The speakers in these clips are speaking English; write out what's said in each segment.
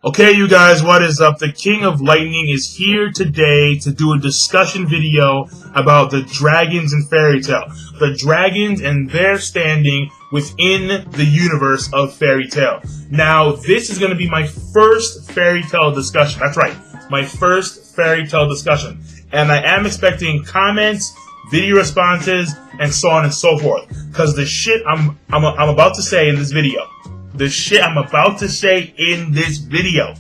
Okay, you guys, what is up? The King of Lightning is here today to do a discussion video about the dragons in Fairy Tail. The dragons and their standing within the universe of Fairy Tail. Now, this is going to be my first Fairy Tail discussion. That's right, my first Fairy Tail discussion. And I am expecting comments, video responses, and so on and so forth. Because the shit I'm about to say in this video, the shit I'm about to say in this video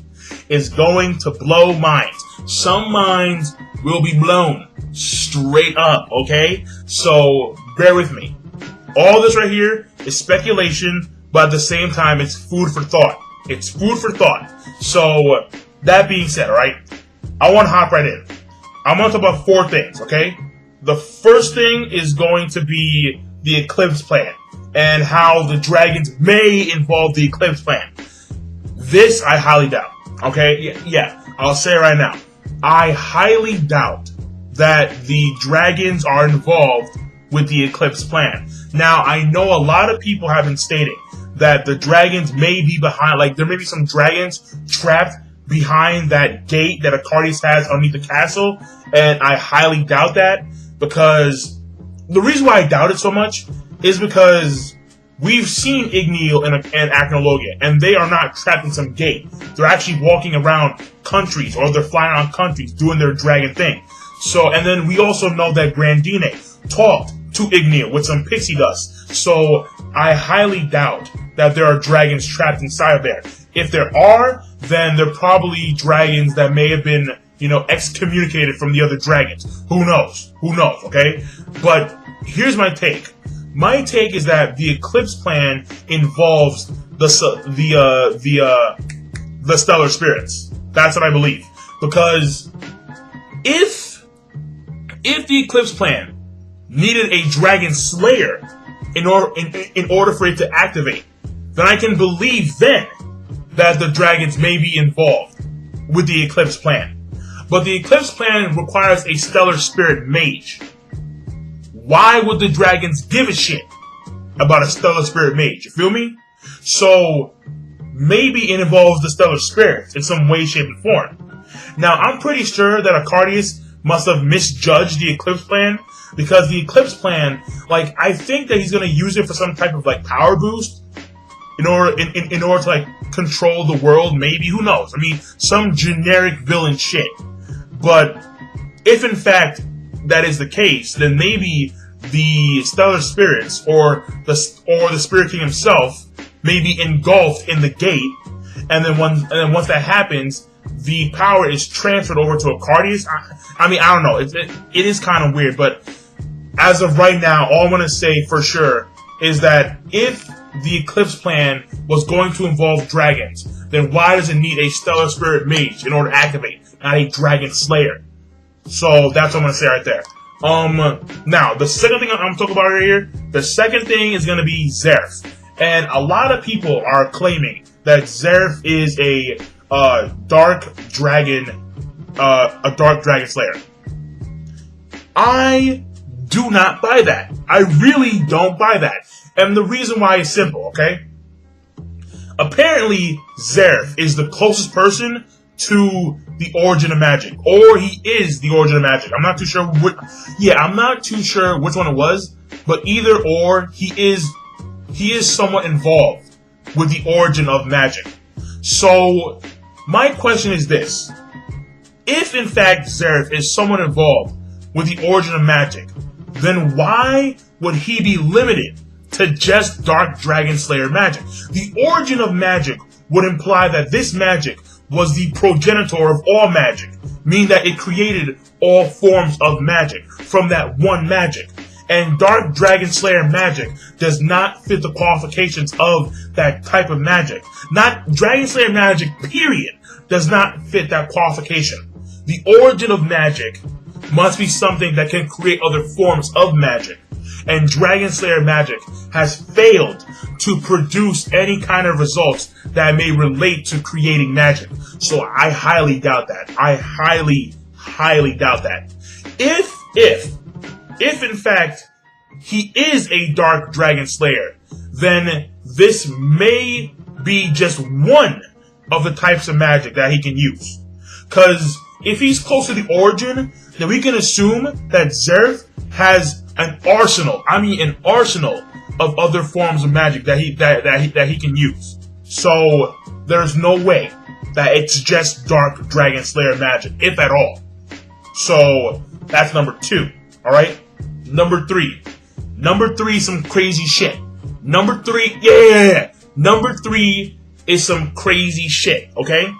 is going to blow minds. Some minds will be blown straight up, okay? So, bear with me. All this right here is speculation, but at the same time, it's food for thought. It's food for thought. So, that being said, alright? I want to hop right in. I'm going to talk about 4 things, okay? The first thing is going to be the Eclipse Plan, and how the dragons may involve the Eclipse Plan. This I highly doubt. Okay? Yeah, I'll say it right now. I highly doubt that the dragons are involved with the Eclipse Plan. Now, I know a lot of people have been stating that the dragons may be behind, like there may be some dragons trapped behind that gate that Arcadius has underneath the castle, and I highly doubt that, because the reason why I doubt it so much is because we've seen Igneel and Acnologia, and they are not trapped in some gate. They're actually walking around countries, or they're flying around countries, doing their dragon thing. So, and then we also know that Grandine talked to Igneel with some pixie dust. So, I highly doubt that there are dragons trapped inside of there. If there are, then they're probably dragons that may have been, excommunicated from the other dragons. Who knows? Who knows, okay? But here's my take. My take is that the Eclipse Plan involves the Stellar Spirits. That's what I believe. Because if the Eclipse Plan needed a Dragon Slayer in order for it to activate, then I can believe then that the dragons may be involved with the Eclipse Plan. But the Eclipse Plan requires a Stellar Spirit Mage. Why would the dragons give a shit about a Stellar Spirit Mage? You feel me? So, maybe it involves the Stellar Spirits in some way, shape, and form. Now, I'm pretty sure that Arcadius must have misjudged the Eclipse Plan, because the Eclipse Plan, I think that he's going to use it for some type of, power boost in order to, control the world, maybe. Who knows? I mean, some generic villain shit. But if, in fact, that is the case, then maybe the Stellar Spirits or the Spirit King himself may be engulfed in the gate, and then once that happens, the power is transferred over to Arcadius. I don't know. It is kind of weird, but as of right now, all I'm going to say for sure is that if the Eclipse Plan was going to involve dragons, then why does it need a Stellar Spirit Mage in order to activate, not a Dragon Slayer? So that's what I'm going to say right there. Now, the second thing I'm talking about right here, the second thing is going to be Zeref. And a lot of people are claiming that Zeref is a dark dragon slayer. I do not buy that. I really don't buy that. And the reason why is simple, okay? Apparently, Zeref is the closest person to the origin of magic, or he is the origin of magic. I'm not too sure I'm not too sure which one it was, but either or, he is somewhat involved with the origin of magic. So, my question is this: if in fact Zeref is somewhat involved with the origin of magic, then why would he be limited to just Dark Dragon Slayer magic? The origin of magic would imply that this magic was the progenitor of all magic, meaning that it created all forms of magic from that one magic. And Dark Dragon Slayer magic does not fit the qualifications of that type of magic. Not Dragon Slayer magic, period, does not fit that qualification. The origin of magic must be something that can create other forms of magic. And Dragon Slayer magic has failed to produce any kind of results that may relate to creating magic. So I highly doubt that. I highly, highly doubt that. If in fact he is a Dark Dragon Slayer, then this may be just one of the types of magic that he can use. Because if he's close to the origin, then we can assume that Zerth has an arsenal. I mean, an arsenal of other forms of magic that he can use. So there's no way that it's just Dark Dragon Slayer magic, if at all. So that's number 2. All right. Number 3. Number 3, some crazy shit. Number 3, yeah. Number 3 is some crazy shit. Okay.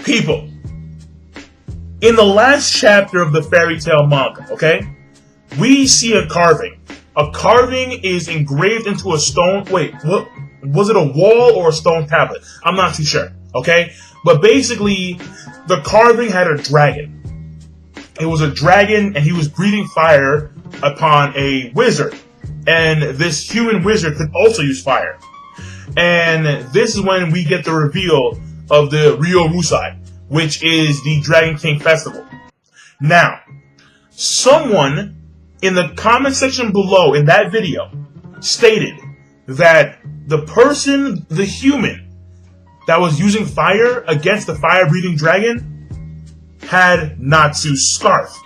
People, in the last chapter of the fairy tale manga, okay, we see a carving. A carving is engraved into a stone. Wait, what was it? A wall or a stone tablet? I'm not too sure. Okay, but basically, the carving had a dragon. It was a dragon, and he was breathing fire upon a wizard. And this human wizard could also use fire. And this is when we get the reveal of the Ryo Rusai, which is the Dragon King Festival. Now, someone in the comment section below in that video stated that the person, the human, that was using fire against the fire-breathing dragon had Natsu's scarf.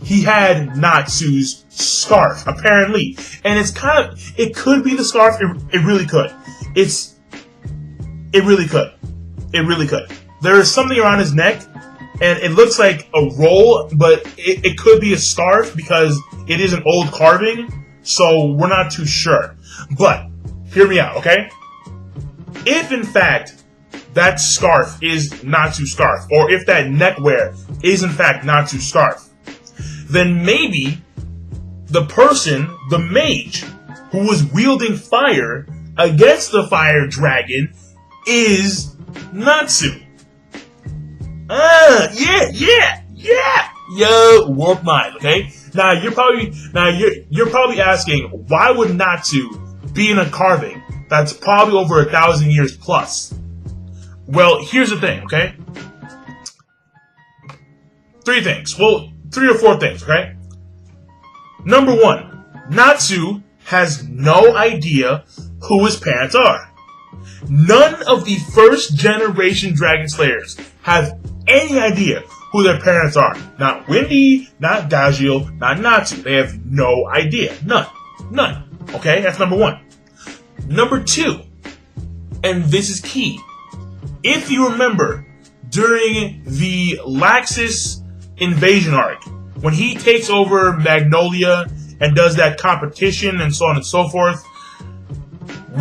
He had Natsu's scarf, apparently. And it's kind of, it could be the scarf, it really could. It really could. It really could. There is something around his neck, and it looks like a roll, but it could be a scarf because it is an old carving, so we're not too sure. But, hear me out, okay? If, in fact, that scarf is Natsu's scarf, or if that neckwear is, in fact, Natsu's scarf, then maybe the person, the mage, who was wielding fire against the fire dragon is Natsu. Yeah. Yo, warp mind, okay? Now you're probably asking, why would Natsu be in a carving that's probably over 1,000 years plus? Well, here's the thing, okay? 3 things. Well, 3 or 4 things, okay? Number 1, Natsu has no idea who his parents are. None of the first generation Dragon Slayers have any idea who their parents are. Not Wendy, not Gajiel, not Natsu. They have no idea. None. Okay, that's number 1. Number 2, and this is key. If you remember, during the Laxus invasion arc, when he takes over Magnolia and does that competition and so on and so forth,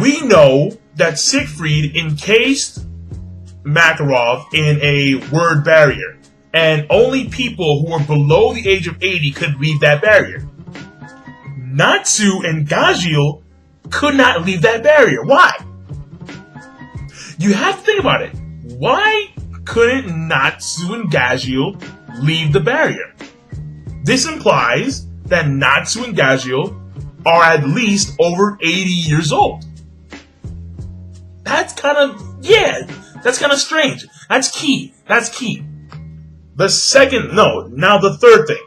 we know that Siegfried encased Makarov in a word barrier, and only people who were below the age of 80 could leave that barrier. Natsu and Gajiel could not leave that barrier. Why? You have to think about it. Why couldn't Natsu and Gajiel leave the barrier? This implies that Natsu and Gajiel are at least over 80 years old. That's kind of strange. That's key. The third thing.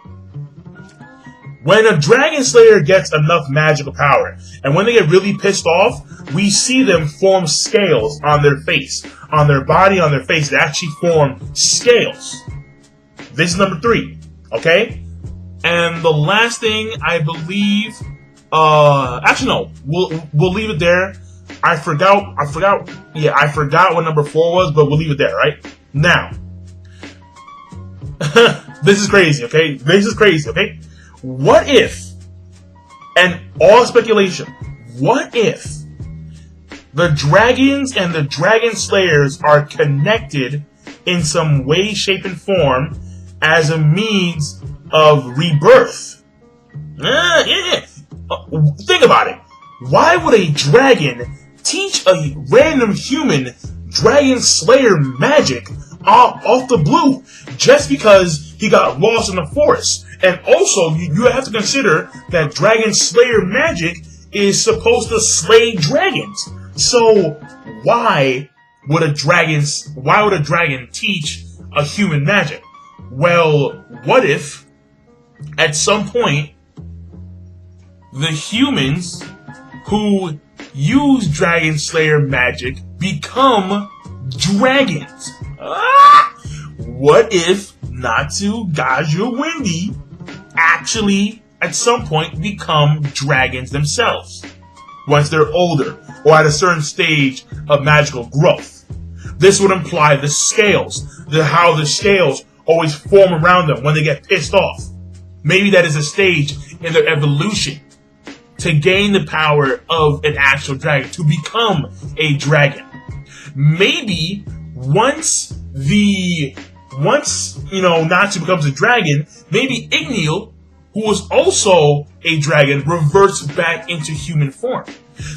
When a Dragon Slayer gets enough magical power, and when they get really pissed off, we see them form scales on their face. On their body, on their face, they actually form scales. This is number 3, okay? And the last thing, I believe, actually no, we'll leave it there. I forgot what number 4 was, but we'll leave it there, right? Now, this is crazy, okay? What if, and all speculation, what if the dragons and the Dragon Slayers are connected in some way, shape, and form as a means of rebirth? Think about it. Why would a dragon teach a random human Dragon Slayer magic off the blue just because he got lost in the forest? And also, you have to consider that Dragon Slayer magic is supposed to slay dragons. So why would a dragon teach a human magic? Well, what if at some point the humans who use Dragon Slayer magic become dragons? What if Natsu, Gaju, Wendy actually at some point become dragons themselves once they're older or at a certain stage of magical growth? This would imply the scales, how the scales always form around them when they get pissed off. Maybe that is a stage in their evolution to gain the power of an actual dragon, to become a dragon. Maybe once Natsu becomes a dragon, maybe Igneel, who was also a dragon, reverts back into human form.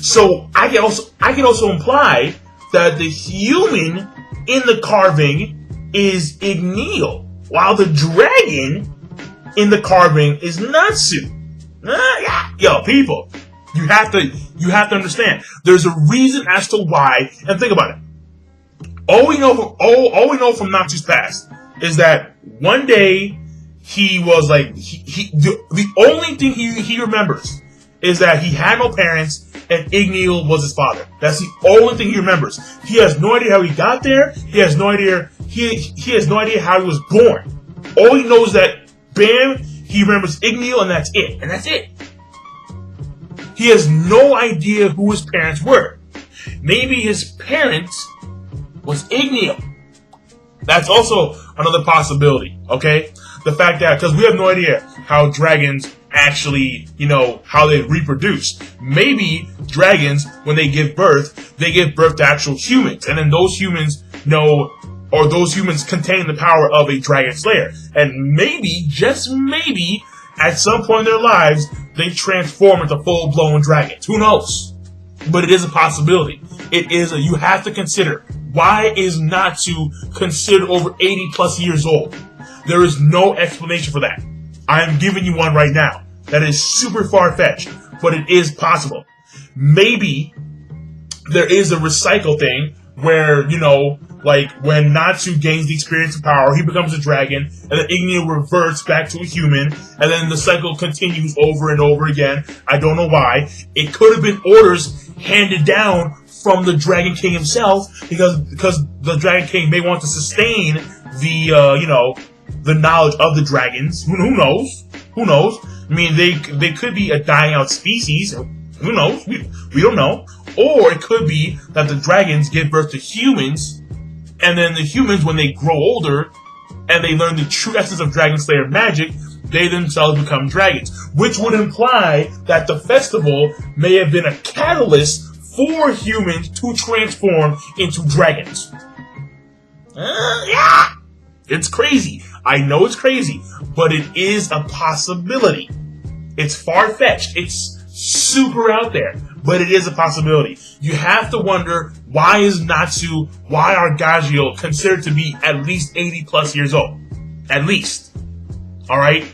So I can also imply that the human in the carving is Igneel, while the dragon in the carving is Natsu. Yo, people, you have to understand. There's a reason as to why, and think about it. All we know from Natsu's past is that one day he was like the only thing he remembers is that he had no parents and Igneel was his father. That's the only thing he remembers. He has no idea how he got there. He has no idea how he was born. All he knows is that bam, he remembers Igneel and that's it. And that's it. He has no idea who his parents were. Maybe his parents was Igneel. That's also another possibility, okay? The fact that, because we have no idea how dragons actually, how they reproduce. Maybe dragons, when they give birth to actual humans. And then those humans those humans contain the power of a dragon slayer. And maybe, just maybe, at some point in their lives, they transform into full-blown dragons. Who knows? But it is a possibility. You have to consider, why is Natsu considered over 80 plus years old? There is no explanation for that. I am giving you one right now. That is super far-fetched, but it is possible. Maybe there is a recycle thing where, like when Natsu gains the experience of power, he becomes a dragon, and then Igneel reverts back to a human, and then the cycle continues over and over again. I don't know why. It could have been orders handed down from the Dragon King himself, because the Dragon King may want to sustain the knowledge of the dragons. Who knows? Who knows? I mean, they could be a dying out species. Who knows? We don't know. Or it could be that the dragons give birth to humans, and then the humans, when they grow older and they learn the true essence of Dragon Slayer magic, they themselves become dragons. Which would imply that the festival may have been a catalyst for humans to transform into dragons. Yeah! It's crazy. I know it's crazy, but it is a possibility. It's far-fetched. It's super out there, but it is a possibility. You have to wonder, why are Gajeel considered to be at least 80 plus years old? At least. Alright?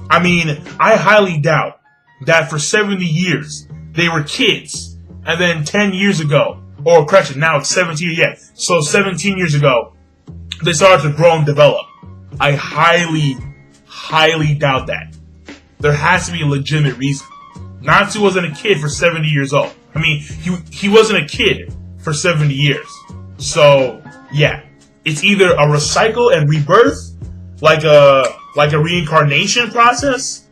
I mean, I highly doubt that for 70 years, they were kids, and then 10 years ago, or correction, now it's 17 yet. So 17 years ago, they started to grow and develop. I highly, highly doubt that. There has to be a legitimate reason. Natsu wasn't a kid for 70 years old. I mean, he wasn't a kid for 70 years. So, yeah. It's either a recycle and rebirth, like a reincarnation process,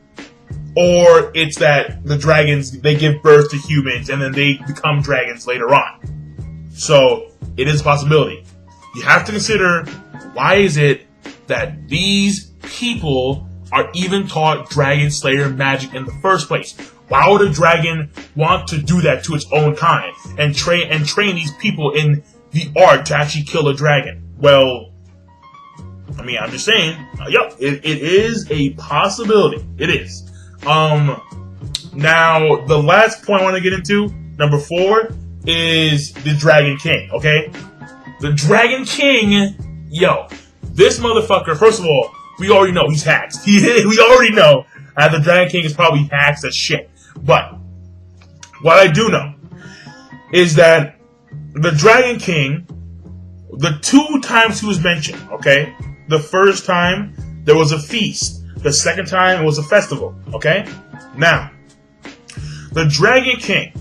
or it's that the dragons, they give birth to humans and then they become dragons later on. So, it is a possibility. You have to consider, why is it that these people are even taught Dragon Slayer magic in the first place? Why would a dragon want to do that to its own kind and train these people in the art to actually kill a dragon? Well, I mean, I'm just saying, it is a possibility. It is. Now, the last point I want to get into, number 4, is the Dragon King, okay? The Dragon King, this motherfucker, first of all, we already know he's hacked. We already know that the Dragon King is probably hacked as shit. But what I do know is that the Dragon King, the 2 times he was mentioned, okay? The first time, there was a feast. The second time, it was a festival, okay? Now, the Dragon King,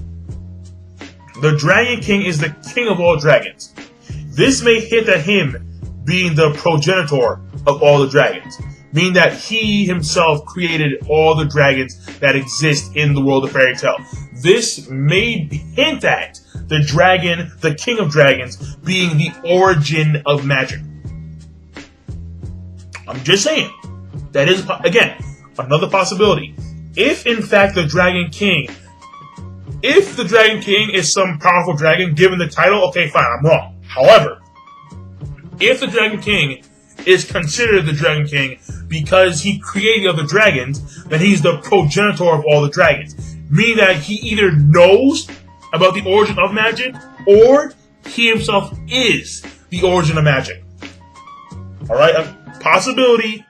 The Dragon King is the king of all dragons. This may hint at him being the progenitor of all the dragons, meaning that he himself created all the dragons that exist in the world of fairy tale. This may hint at the dragon, the king of dragons, being the origin of magic. I'm just saying. That is, again, another possibility. If, in fact, the Dragon King is some powerful dragon, given the title, okay, fine, I'm wrong. However, if the Dragon King is considered the Dragon King because he created the other dragons, then he's the progenitor of all the dragons. Meaning that he either knows about the origin of magic, or he himself is the origin of magic. Alright? Possibility.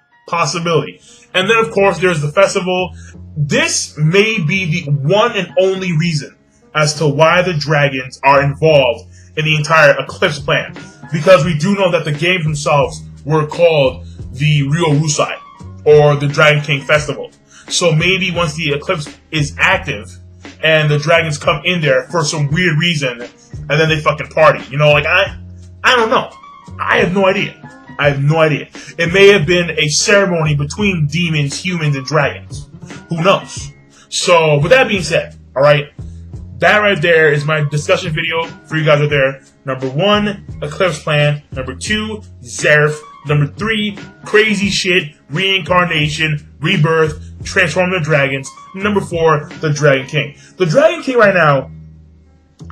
And then, of course, there's the festival. This may be the one and only reason as to why the dragons are involved in the entire Eclipse plan. Because we do know that the games themselves were called the Rio Rusai, or the Dragon King Festival. So maybe once the Eclipse is active, and the dragons come in there for some weird reason, and then they fucking party. You know, like, I don't know. I have no idea. It may have been a ceremony between demons, humans, and dragons. Who knows? So, with that being said, alright, that right there is my discussion video for you guys out there. Number 1, Eclipse Plan. Number 2, Zeref. Number 3, crazy shit, reincarnation, rebirth, transform the dragons. Number 4, the Dragon King. The Dragon King right now,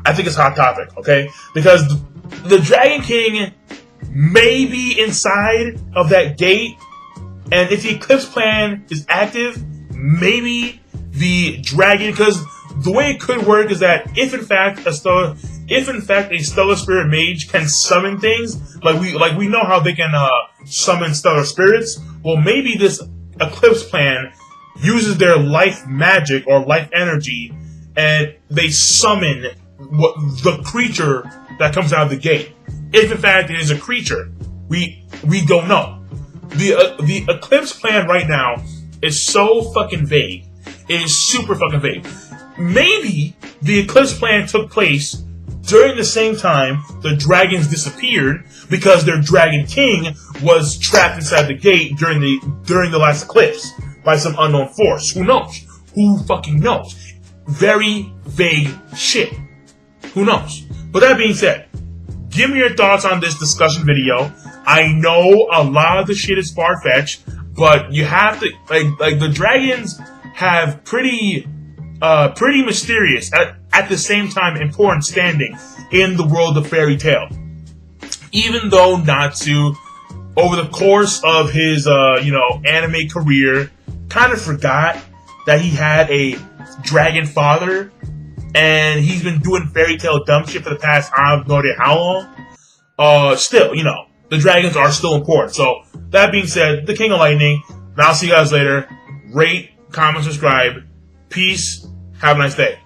I think it's a hot topic, okay? Because the Dragon King may be inside of that gate, and if the Eclipse Plan is active, maybe the dragon, because the way it could work is that if in fact a stellar spirit mage can summon things, like we know how they can summon stellar spirits, well, maybe this Eclipse Plan uses their life magic or life energy, and they summon the creature that comes out of the gate. If in fact it is a creature, we don't know. The Eclipse Plan right now is so fucking vague. It is super fucking vague. Maybe the Eclipse Plan took place during the same time the dragons disappeared because their Dragon King was trapped inside the gate during the last eclipse by some unknown force. Who knows? Who fucking knows? Very vague shit. Who knows? But that being said, give me your thoughts on this discussion video. I know a lot of the shit is far-fetched, but you have to, like the dragons have pretty mysterious, at the same time important standing in the world of fairy tale. Even though Natsu, over the course of his, anime career, kind of forgot that he had a dragon father, and he's been doing fairy tale dumb shit for the past, I have no idea how long. Still, the dragons are still important. So, that being said, the King of Lightning, and I'll see you guys later. Rate, comment, subscribe. Peace. Have a nice day.